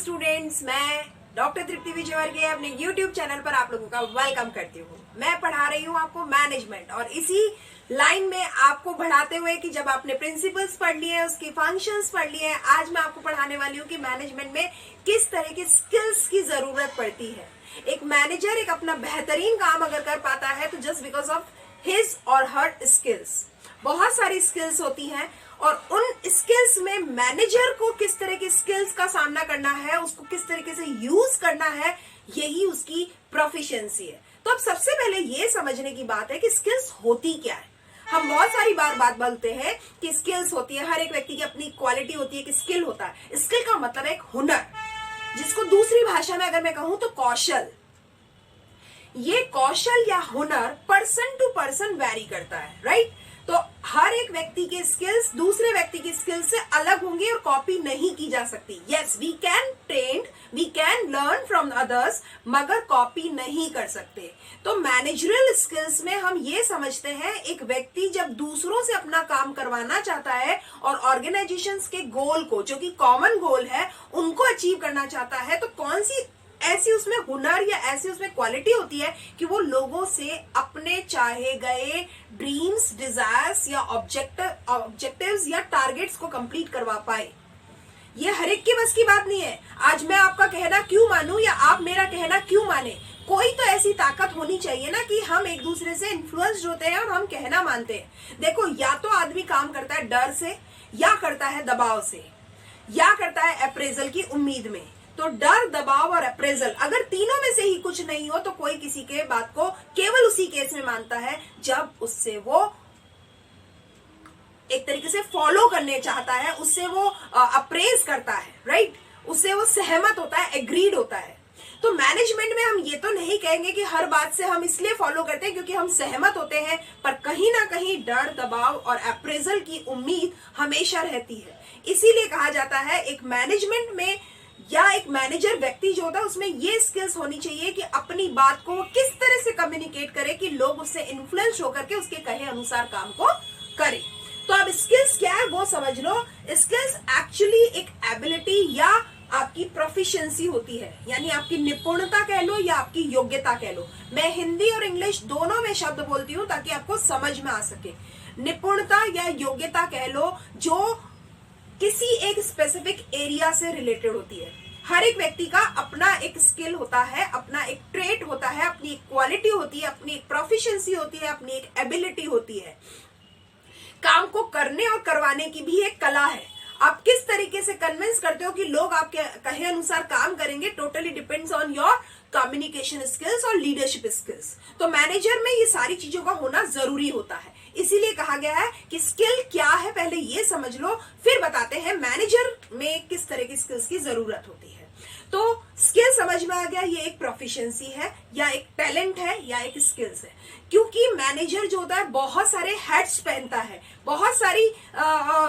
Students, मैं doctor तृप्ति विजयवर्गीय अपने YouTube channel पर आप लोगों का वेलकम करती हूँ। मैं पढ़ा रही हूँ आपको मैनेजमेंट और इसी लाइन में आपको बढ़ाते हुए कि जब आपने प्रिंसिपल्स पढ़ लिए हैं, उसकी फंक्शंस पढ़ लिए हैं, आज मैं आपको पढ़ाने वाली हूँ कि मैनेजमेंट में किस तरह की स्किल्स की जरूरत पड़ती है। एक मैनेजर एक अपना बेहतरीन काम अगर कर पाता है तो जस्ट बिकॉज ऑफ हिज और हर स्किल्स। बहुत सारी स्किल्स होती हैं और उन स्किल्स में मैनेजर को किस तरह की स्किल्स का सामना करना है, उसको किस तरीके से यूज करना है, यही उसकी प्रोफिशिएंसी है। तो अब सबसे पहले ये समझने की बात है कि स्किल्स होती क्या है। हम बहुत सारी बात बोलते हैं कि स्किल्स होती है, हर एक व्यक्ति की अपनी क्वालिटी होती है कि स्किल होता है। स्किल का मतलब है एक हुनर, जिसको दूसरी भाषा में अगर मैं कहूं तो कौशल। ये कौशल या हुनर पर्सन टू पर्सन वैरी करता है, राइट। तो हर एक व्यक्ति के स्किल्स दूसरे व्यक्ति की स्किल्स से अलग होंगे और कॉपी नहीं की जा सकती। Yes, we can train, we can learn from others, मगर कॉपी नहीं कर सकते। तो मैनेजरियल स्किल्स में हम ये समझते हैं, एक व्यक्ति जब दूसरों से अपना काम करवाना चाहता है और ऑर्गेनाइजेशंस के गोल को, जो कि कॉमन गोल है, उनको अचीव करना चाहता है, तो कौन सी ऐसी उसमें हुनर या ऐसी उसमें क्वालिटी होती है कि वो लोगों से अपने चाहे गए ड्रीम्स, डिजायर्स या ऑब्जेक्टिव्स या टारगेट्स को कंप्लीट करवा पाए। ये हर एक की बस की बात नहीं है। आज मैं आपका कहना क्यों मानूं या आप मेरा कहना क्यों माने, कोई तो ऐसी ताकत होनी चाहिए ना कि हम एक दूसरे से इन्फ्लुएंस्ड होते हैं और हम कहना मानते हैं। देखो, या तो आदमी काम करता है डर से, या करता है दबाव से, या करता है अप्रेजल की उम्मीद में। तो डर, दबाव और अप्रेजल, अगर तीनों में से ही कुछ नहीं हो तो कोई किसी के बात को केवल उसी केस में मानता है जब उससे वो एक तरीके से फॉलो करने चाहता है, उससे वो अप्रेज करता है, राइट, उससे वो सहमत होता है, एग्रीड होता है। तो मैनेजमेंट में हम ये तो नहीं कहेंगे कि हर बात से हम इसलिए फॉलो करते हैं क्योंकि हम सहमत होते हैं, पर कहीं ना कहीं डर, दबाव और अप्रेजल की उम्मीद हमेशा रहती है। इसीलिए कहा जाता है एक मैनेजमेंट में या एक मैनेजर व्यक्ति जो होता है उसमें ये स्किल्स होनी चाहिए कि अपनी बात को किस तरह से कम्युनिकेट करे कि लोग उससे इन्फ्लुएंस होकर के उसके कहे अनुसार काम को करें। तो अब स्किल्स क्या है वो समझ लो। स्किल्स एक्चुअली एक एबिलिटी या आपकी प्रोफिशिएंसी होती है, यानी आपकी निपुणता कह लो या आपकी योग्यता कह लो। मैं हिंदी और इंग्लिश दोनों में शब्द बोलती हूँ ताकि आपको समझ में आ सके। निपुणता या योग्यता कह लो, जो किसी एक स्पेसिफिक एरिया से रिलेटेड होती है। हर एक व्यक्ति का अपना एक स्किल होता है, अपना एक ट्रेट होता है, अपनी एक क्वालिटी होती है, अपनी एक प्रोफिशिएंसी होती है, अपनी एक एबिलिटी होती है। काम को करने और करवाने की भी एक कला है। आप किस तरीके से कन्विंस करते हो कि लोग आपके कहे अनुसार काम करेंगे, totally depends on your communication skills और लीडरशिप स्किल्स। तो मैनेजर में ये सारी चीजों का होना जरूरी होता है। इसीलिए कहा गया है कि स्किल क्या है पहले ये समझ लो, फिर बताते हैं मैनेजर में किस तरह की स्किल्स की जरूरत होती है। तो स्किल समझ में आ गया, ये एक प्रोफिशिएंसी है या एक टैलेंट है या एक स्किल्स है। क्योंकि मैनेजर जो होता है बहुत सारे हैट्स पहनता है, बहुत सारी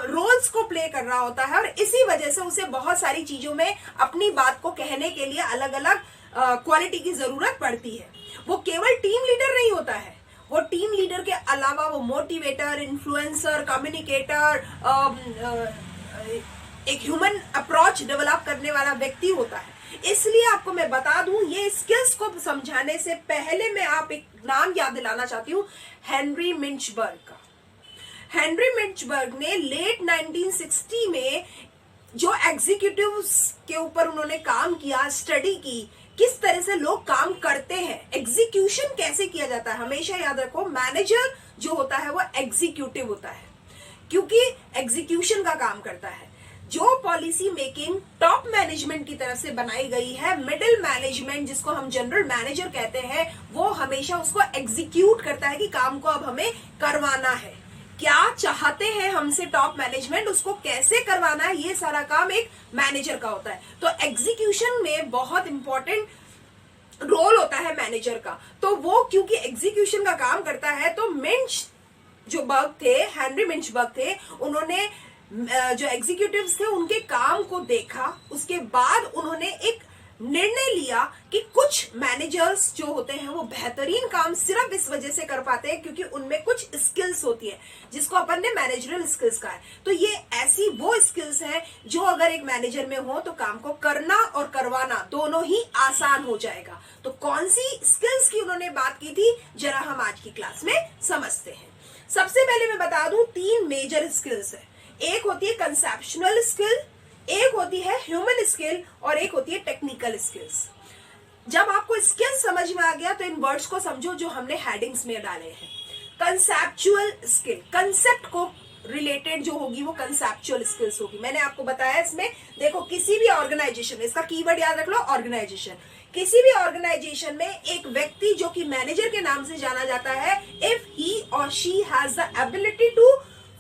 रोल्स को प्ले कर रहा होता है और इसी वजह से उसे बहुत सारी चीजों में अपनी बात को कहने के लिए अलग अलग क्वालिटी की जरूरत पड़ती है। वो केवल टीम लीडर नहीं होता है, वो टीम लीडर के अलावा वो मोटिवेटर, इन्फ्लुएंसर, कम्युनिकेटर, एक ह्यूमन अप्रोच डेवलप करने वाला व्यक्ति होता है। इसलिए आपको मैं बता दूं, ये स्किल्स को समझाने से पहले मैं आप एक नाम याद दिलाना चाहती हूँ, हेनरी मिंचबर्ग का। हेनरी मिंचबर्ग ने लेट 1960 में जो एग्जीक्यूटिव्स के ऊपर उन्होंने काम किया, स्टडी की, किस तरह से लोग काम करते हैं, एग्जीक्यूशन कैसे किया जाता है। हमेशा याद रखो, मैनेजर जो होता है वो एग्जीक्यूटिव होता है, क्योंकि एग्जीक्यूशन का काम करता है। जो पॉलिसी मेकिंग टॉप मैनेजमेंट की तरफ से बनाई गई है, मिडिल मैनेजमेंट जिसको हम जनरल मैनेजर कहते हैं, वो हमेशा उसको एग्जीक्यूट करता है कि काम को अब हमें करवाना है, क्या चाहते हैं हमसे टॉप मैनेजमेंट, उसको कैसे करवाना है, ये सारा काम एक मैनेजर का होता है। तो एग्जीक्यूशन में बहुत इंपॉर्टेंट रोल होता है मैनेजर का। तो वो क्योंकि एग्जीक्यूशन का काम करता है, तो मिंच जो बर्ग थे, हेनरी मिंचबर्ग थे, उन्होंने जो एग्जीक्यूटिव्स थे उनके काम को देखा, उसके बाद उन्होंने एक निर्णय लिया कि कुछ मैनेजर्स जो होते हैं वो बेहतरीन काम सिर्फ इस वजह से कर पाते हैं क्योंकि उनमें कुछ स्किल्स होती है जिसको अपन ने मैनेजरियल स्किल्स कहा है। तो ये ऐसी वो स्किल्स हैं जो अगर एक मैनेजर में हो तो काम को करना और करवाना दोनों ही आसान हो जाएगा। तो कौन सी स्किल्स की उन्होंने बात की थी, जरा हम आज की क्लास में समझते हैं। सबसे पहले मैं बता दूं 3 मेजर स्किल्स है। एक होती है कंसेप्शुअल स्किल, एक होती है ह्यूमन स्किल और एक होती है टेक्निकल स्किल्स। जब आपको स्किल समझ में आ गया तो इन वर्ड्स को समझो जो हमने हेडिंग्स में डाले हैं। कंसेप्चुअल स्किल, कंसेप्ट को रिलेटेड जो होगी वो कंसेप्चुअल स्किल्स होगी। मैंने आपको बताया इसमें, देखो किसी भी ऑर्गेनाइजेशन में, इसका कीवर्ड याद रख लो ऑर्गेनाइजेशन, किसी भी ऑर्गेनाइजेशन में एक व्यक्ति जो कि मैनेजर के नाम से जाना जाता है, इफ ही और she has the ability to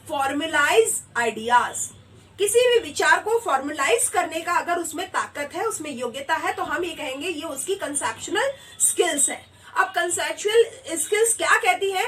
formulize ideas, किसी भी विचार को फॉर्मुलाइज करने का अगर उसमें ताकत है, उसमें योग्यता है, तो हम ये कहेंगे ये उसकी कंसेप्शुअल स्किल्स है। अब कंसेप्चुअल स्किल्स क्या कहती है,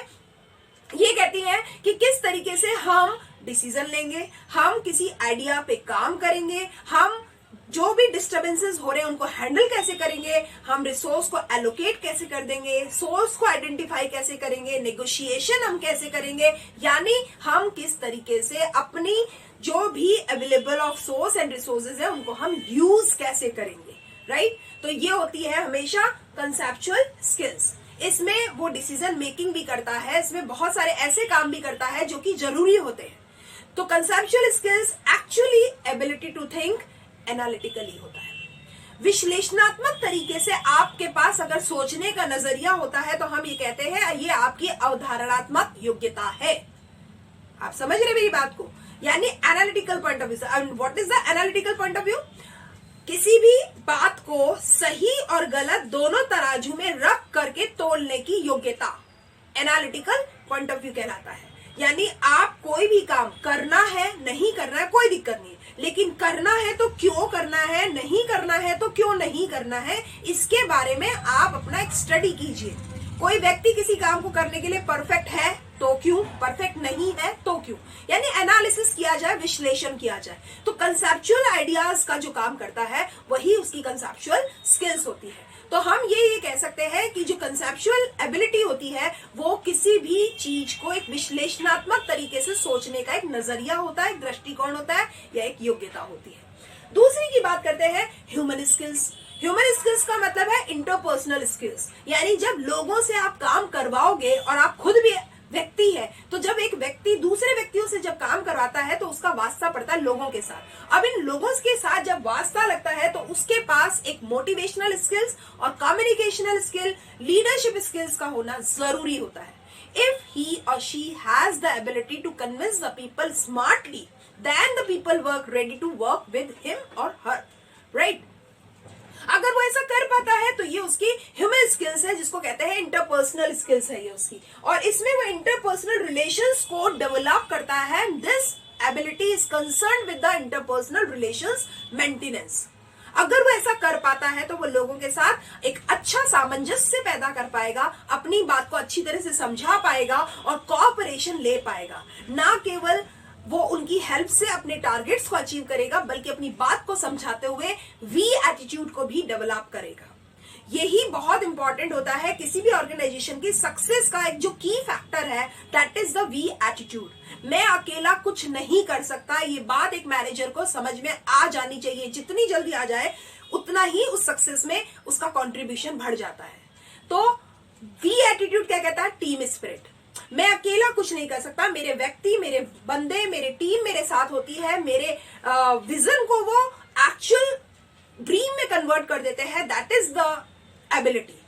ये कहती है कि किस तरीके से हम डिसीजन लेंगे, हम किसी आइडिया पे काम करेंगे, हम जो भी डिस्टर्बेंसेस हो रहे हैं उनको हैंडल कैसे करेंगे, हम रिसोर्स को एलोकेट कैसे कर देंगे, सोर्स को आइडेंटिफाई कैसे करेंगे, नेगोशिएशन हम कैसे करेंगे, यानी हम किस तरीके से अपनी जो भी available of source and resources है उनको हम यूज कैसे करेंगे, राइट। तो ये होती है हमेशा कंसेप्चुअल स्किल्स। इसमें वो डिसीजन मेकिंग भी करता है, इसमें बहुत सारे ऐसे काम भी करता है जो कि जरूरी होते हैं। तो conceptual skills actually ability to think analytically होता है। विश्लेषणात्मक तरीके से आपके पास अगर सोचने का नजरिया होता है तो हम ये कहते हैं ये आपकी अवधारणात्मक योग्यता है। आप समझ रहे मेरी बात को, यानी analytical point of view. What is the analytical point of view, किसी भी बात को सही और गलत दोनों तराजू में रख करके तोलने की योग्यता एनालिटिकल पॉइंट ऑफ व्यू कहलाता है। यानी आप कोई भी काम करना है, नहीं करना है, कोई दिक्कत नहीं, लेकिन करना है तो क्यों करना है, नहीं करना है तो क्यों नहीं करना है, इसके बारे में आप अपना एक स्टडी कीजिए। कोई व्यक्ति किसी काम को करने के लिए परफेक्ट है तो क्यों, परफेक्ट नहीं है तो क्यों, यानी एनालिसिस किया जाए, विश्लेषण किया जाए। तो कंसेप्चुअल आइडियाज का जो काम करता है वही उसकी कंसेप्चुअल स्किल्स होती है। तो हम ये कह सकते हैं कि जो कंसेप्चुअल एबिलिटी होती है वो किसी भी चीज को एक विश्लेषणात्मक तरीके से सोचने का एक नजरिया होता है, एक दृष्टिकोण होता है या एक योग्यता होती है। दूसरी की बात करते हैं ह्यूमन स्किल्स। ह्यूमन स्किल्स का मतलब है इंटरपर्सनल स्किल्स, यानी जब लोगों से आप काम करवाओगे और आप खुद भी व्यक्ति है, तो जब एक व्यक्ति दूसरे व्यक्तियों से जब काम करवाता है तो उसका वास्ता पड़ता है लोगों के साथ। अब इन लोगों के साथ जब वास्ता लगता है तो उसके पास एक मोटिवेशनल स्किल्स और कम्युनिकेशनल स्किल, लीडरशिप स्किल्स का होना जरूरी होता है। इफ ही और she has the ability to convince the people smartly, then the people work ready to work with him और हर, राइट। अगर वो ऐसा कर पाता है तो ये उसकी ह्यूमन स्किल्स है, जिसको कहते हैं इंटरपर्सनल स्किल्स है ये उसकी, और इसमें वो इंटरपर्सनल रिलेशंस को डेवलप करता है। This ability is concern with the interpersonal relations maintenance. अगर वो ऐसा कर पाता है तो वो लोगों के साथ एक अच्छा सामंजस्य पैदा कर पाएगा, अपनी बात को अच्छी तरह से समझा पाएगा और कोऑपरेशन ले पाएगा। ना केवल वो उनकी हेल्प से अपने टारगेट्स को अचीव करेगा बल्कि अपनी बात को समझाते हुए वी एटीट्यूड को भी डेवलप करेगा। यही बहुत इंपॉर्टेंट होता है किसी भी ऑर्गेनाइजेशन की सक्सेस का। एक जो की फैक्टर है that is the we attitude. मैं अकेला कुछ नहीं कर सकता, ये बात एक मैनेजर को समझ में आ जानी चाहिए। जितनी जल्दी आ जाए उतना ही उस सक्सेस में उसका कंट्रीब्यूशन बढ़ जाता है। तो वी एटीट्यूड क्या कहता है, टीम स्पिरिट। मैं अकेला कुछ नहीं कर सकता, मेरे व्यक्ति, मेरे बंदे, मेरे टीम मेरे साथ होती है, मेरे विजन को वो एक्चुअल ड्रीम में कन्वर्ट कर देते हैं। That is the ability.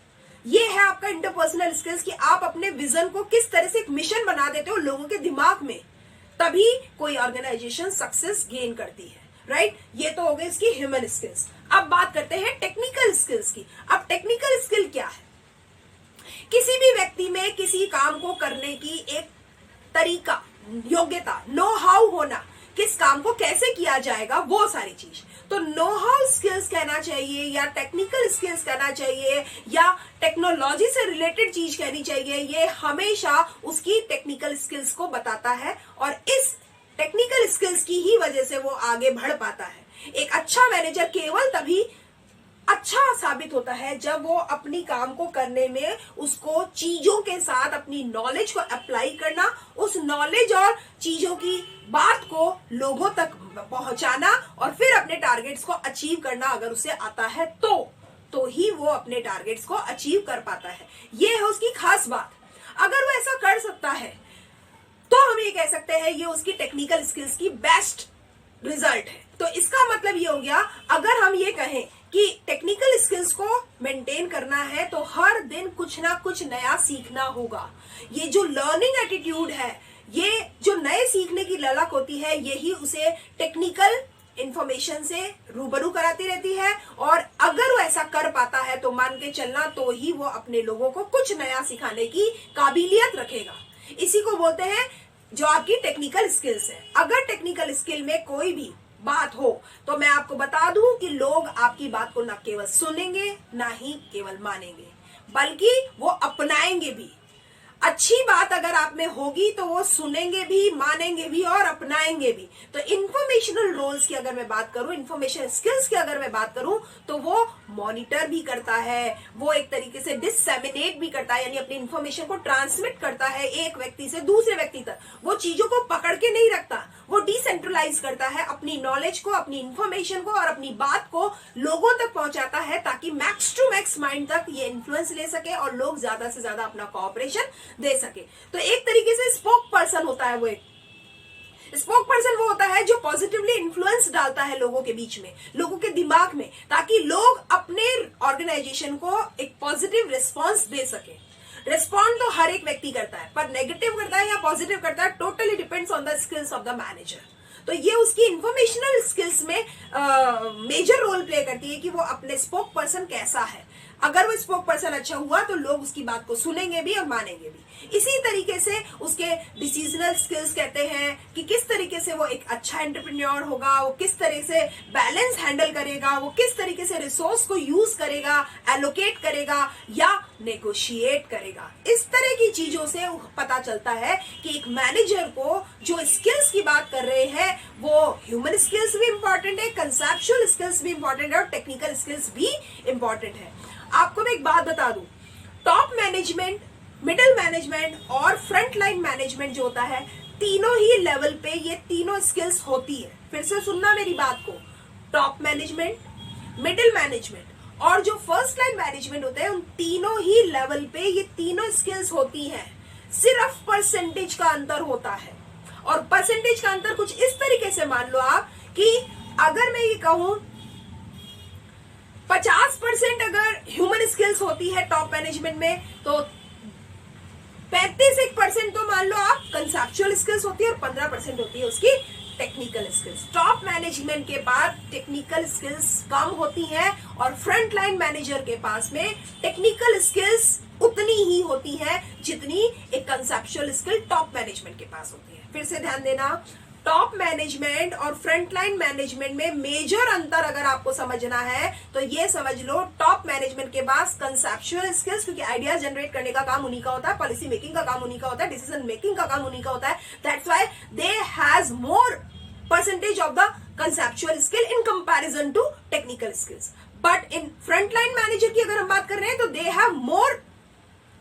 ये है आपका इंटरपर्सनल स्किल्स कि आप अपने विजन को किस तरह से एक मिशन बना देते हो लोगों के दिमाग में, तभी कोई ऑर्गेनाइजेशन सक्सेस गेन करती है, राइट। ये तो हो गई इसकी ह्यूमन स्किल्स। अब बात करते हैं टेक्निकल स्किल्स की। अब टेक्निकल स्किल क्या है, किसी भी व्यक्ति में किसी काम को करने की एक तरीका, योग्यता, नो हाउ होना, किस काम को कैसे किया जाएगा वो सारी चीज। तो नो हाउ स्किल्स कहना चाहिए या टेक्निकल स्किल्स कहना चाहिए या टेक्नोलॉजी से रिलेटेड चीज कहनी चाहिए, ये हमेशा उसकी टेक्निकल स्किल्स को बताता है और इस टेक्निकल स्किल्स की ही वजह से वो आगे बढ़ पाता है। एक अच्छा मैनेजर केवल तभी अच्छा साबित होता है जब वो अपनी काम को करने में उसको चीजों के साथ अपनी नॉलेज को अप्लाई करना, उस नॉलेज और चीजों की बात को लोगों तक पहुंचाना और फिर अपने टारगेट्स को अचीव करना अगर उसे आता है तो ही वो अपने टारगेट्स को अचीव कर पाता है। ये है उसकी खास बात। अगर वो ऐसा कर सकता है तो हम ये कह सकते हैं ये उसकी टेक्निकल स्किल्स की बेस्ट रिजल्ट है। तो इसका मतलब ये हो गया, अगर हम ये कहें कि टेक्निकल स्किल्स को मेंटेन करना है तो हर दिन कुछ ना कुछ नया सीखना होगा। ये जो लर्निंग एटीट्यूड है, ये जो नए सीखने की ललक होती है, यही उसे टेक्निकल इंफॉर्मेशन से रूबरू कराती रहती है। और अगर वो ऐसा कर पाता है तो मान के चलना तो ही वो अपने लोगों को कुछ नया सिखाने की काबिलियत रखेगा। इसी को बोलते हैं जो आपकी टेक्निकल स्किल्स है। अगर टेक्निकल स्किल में कोई भी बात हो तो मैं आपको बता दूं कि लोग आपकी बात को न केवल सुनेंगे ना ही केवल मानेंगे, बल्कि वो अपनाएंगे भी। अच्छी बात अगर आप में होगी तो वो सुनेंगे भी, मानेंगे भी और अपनाएंगे भी। तो इंफॉर्मेशनल रोल्स की अगर मैं बात करूं, इंफॉर्मेशन स्किल्स की अगर मैं बात करूं, तो वो मॉनिटर भी करता है, वो एक तरीके से डिससेमिनेट भी करता है, यानी अपनी इंफॉर्मेशन को ट्रांसमिट करता है एक व्यक्ति से दूसरे व्यक्ति तक। वो चीजों को पकड़ के नहीं रखता, वो डिसेंट्रलाइज करता है अपनी नॉलेज को, अपनी इंफॉर्मेशन को और अपनी बात को लोगों तक पहुंचाता है, ताकि मैक्स टू मैक्स माइंड तक ये इन्फ्लुएंस ले सके और लोग ज्यादा से ज्यादा अपना कोऑपरेशन दे सके। तो एक तरीके से स्पोक पर्सन होता है वो। एक स्पोक पर्सन वो होता है जो पॉजिटिवली इन्फ्लुएंस डालता है लोगों के बीच में, लोगों के दिमाग में, ताकि लोग अपने ऑर्गेनाइजेशन को एक पॉजिटिव रिस्पॉन्स दे सके। रिस्पॉन्ड तो हर एक व्यक्ति करता है, पर नेगेटिव करता है या पॉजिटिव करता है, totally depends on the skills of the manager. तो ये उसकी इंफॉर्मेशनल स्किल्स में मेजर रोल प्ले करती है कि वो अपने स्पोक पर्सन कैसा है। अगर वो स्पोक पर्सन अच्छा हुआ तो लोग उसकी बात को सुनेंगे भी और मानेंगे भी। इसी तरीके से उसके डिसीजनल स्किल्स कहते हैं कि किस तरीके से वो एक अच्छा एंटरप्रेन्योर होगा, वो किस तरह से बैलेंस हैंडल करेगा, वो किस तरीके से रिसोर्स को यूज करेगा, एलोकेट करेगा या नेगोशिएट करेगा। इस तरह की चीजों से पता चलता है कि एक मैनेजर को जो स्किल्स की बात कर रहे हैं वो ह्यूमन स्किल्स भी इंपॉर्टेंट है, कंसेप्चुअल स्किल्स भी इंपॉर्टेंट है और टेक्निकल स्किल्स भी इंपॉर्टेंट है। आपको मैं एक बात बता दूं, टॉप मैनेजमेंट, मिडिल मैनेजमेंट और फ्रंट लाइन मैनेजमेंट जो होता है, तीनों ही लेवल पे ये तीनों स्किल्स होती है। फिर से सुनना मेरी बात को, टॉप मैनेजमेंट, मिडिल मैनेजमेंट और जो फर्स्ट लाइन मैनेजमेंट होता है, उन तीनों ही लेवल पे ये तीनों स्किल्स होती हैं। सिर्फ परसेंटेज का अंतर होता है, और परसेंटेज का अंतर कुछ इस तरीके से मान लो आप कि अगर मैं ये कहूं 50% अगर ह्यूमन स्किल्स होती है टॉप मैनेजमेंट में, तो 35% तो मान लो आप कंसेप्चुअल स्किल्स होती है और 15% होती है उसकी टेक्निकल स्किल्स। टॉप मैनेजमेंट के बाद टेक्निकल स्किल्स कम होती हैं और फ्रंट लाइन मैनेजर के पास में टेक्निकल स्किल्स उतनी ही होती है जितनी एक कंसेप्चुअल स्किल टॉप मैनेजमेंट के पास होती है। फिर से ध्यान देना, टॉप मैनेजमेंट और फ्रंट लाइन मैनेजमेंट में मेजर अंतर अगर आपको समझना है तो ये समझ लो, टॉप मैनेजमेंट के पास कंसेप्चुअल स्किल्स, क्योंकि आइडियाज जनरेट करने का काम उन्हीं का होता है, पॉलिसी मेकिंग का काम उन्हीं का होता है, डिसीजन मेकिंग का काम उन्हीं का होता है। That's why they has more percentage of the conceptual skill in comparison to technical skills. But in front line manager की अगर हम बात कर रहे हैं तो they have more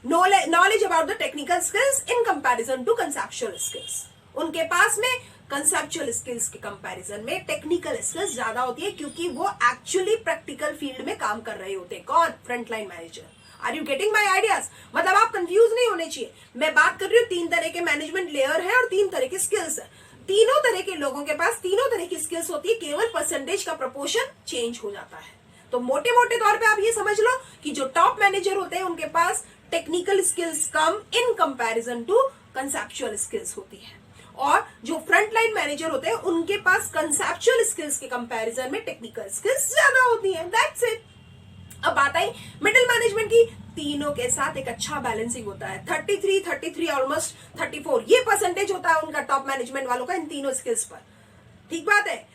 knowledge about the technical skills in comparison to conceptual skills। उनके पास में कंसेप्चुअल स्किल्स के कंपैरिजन में टेक्निकल स्किल्स ज्यादा होती है, क्योंकि वो एक्चुअली प्रैक्टिकल फील्ड में काम कर रहे होते हैं। कौन? Front line manager. Are you getting my ideas? मतलब आप कंफ्यूज नहीं होने चाहिए। मैं बात कर रही हूँ, 3 तरह के मैनेजमेंट लेयर है और 3 तरह के स्किल्स है। तीनों तरह के लोगों के पास तीनों तरह की स्किल्स होती है, केवल परसेंटेज का प्रोपोर्शन चेंज हो जाता है। तो मोटे मोटे तौर पे आप ये समझ लो कि जो टॉप मैनेजर होते हैं उनके पास टेक्निकल स्किल्स कम in comparison to conceptual skills होती है, और जो फ्रंट लाइन मैनेजर होते हैं उनके पास कंसेप्चुअल स्किल्स के कंपैरिजन में टेक्निकल स्किल्स ज्यादा होती हैं। That's it. अब बात आई मिडिल मैनेजमेंट की, तीनों के साथ एक अच्छा बैलेंसिंग होता है। 33 ऑलमोस्ट 34 ये परसेंटेज होता है उनका टॉप मैनेजमेंट वालों का इन तीनों स्किल्स पर। ठीक बात है।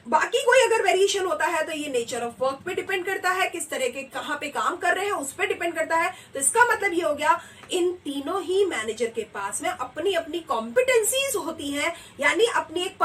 बाकी कोई अगर वेरिएशन होता है तो ये नेचर ऑफ वर्क पे डिपेंड करता है, किस तरह के कहां पे काम कर रहे हैं उस पर डिपेंड करता है। तो इसका मतलब ये हो गया, इन तीनों ही मैनेजर के पास में अपनी अपनी कॉम्पिटेंसीज होती हैं, यानी अपनी एक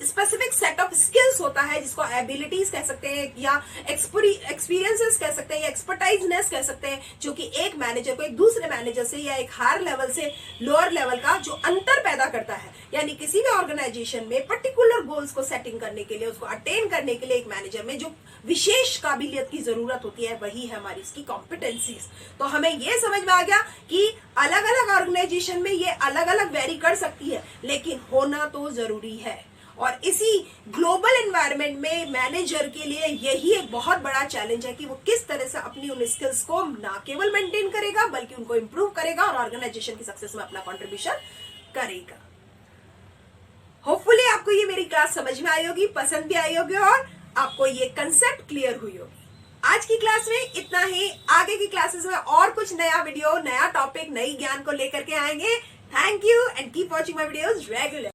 स्पेसिफिक सेट ऑफ स्किल्स होता है, जिसको एबिलिटीज कह सकते हैं या एक्सपीरियंसेस कह सकते हैं या एक्सपर्टाइजनेस कह सकते हैं, जो कि एक मैनेजर को एक दूसरे मैनेजर से या एक हायर लेवल से लोअर लेवल का जो अंतर पैदा करता है। यानी किसी भी ऑर्गेनाइजेशन में पर्टिकुलर गोल्स को सेटिंग करने के लिए, उसको अटेन करने के लिए एक मैनेजर में जो विशेष काबिलियत की जरूरत होती है, वही है हमारी इसकी कॉम्पिटेंसीज। तो हमें यह समझ में आ गया कि अलग अलग ऑर्गेनाइजेशन में ये अलग अलग वेरी कर सकती है, लेकिन होना तो जरूरी है। और इसी ग्लोबल एनवायरनमेंट में मैनेजर के लिए यही एक बहुत बड़ा चैलेंज है कि वो किस तरह से अपनी उन स्किल्स को ना केवल मेंटेन करेगा बल्कि उनको इंप्रूव करेगा और ऑर्गेनाइजेशन की सक्सेस में अपना कंट्रीब्यूशन करेगा। होपफुली आपको ये मेरी क्लास समझ में आई होगी, पसंद भी आई होगी और आपको ये कंसेप्ट क्लियर हुई होगी। आज की क्लास में इतना ही। आगे की क्लासेस में और कुछ नया वीडियो, नया टॉपिक, नई ज्ञान को लेकर के आएंगे। Thank you and keep watching my videos regular.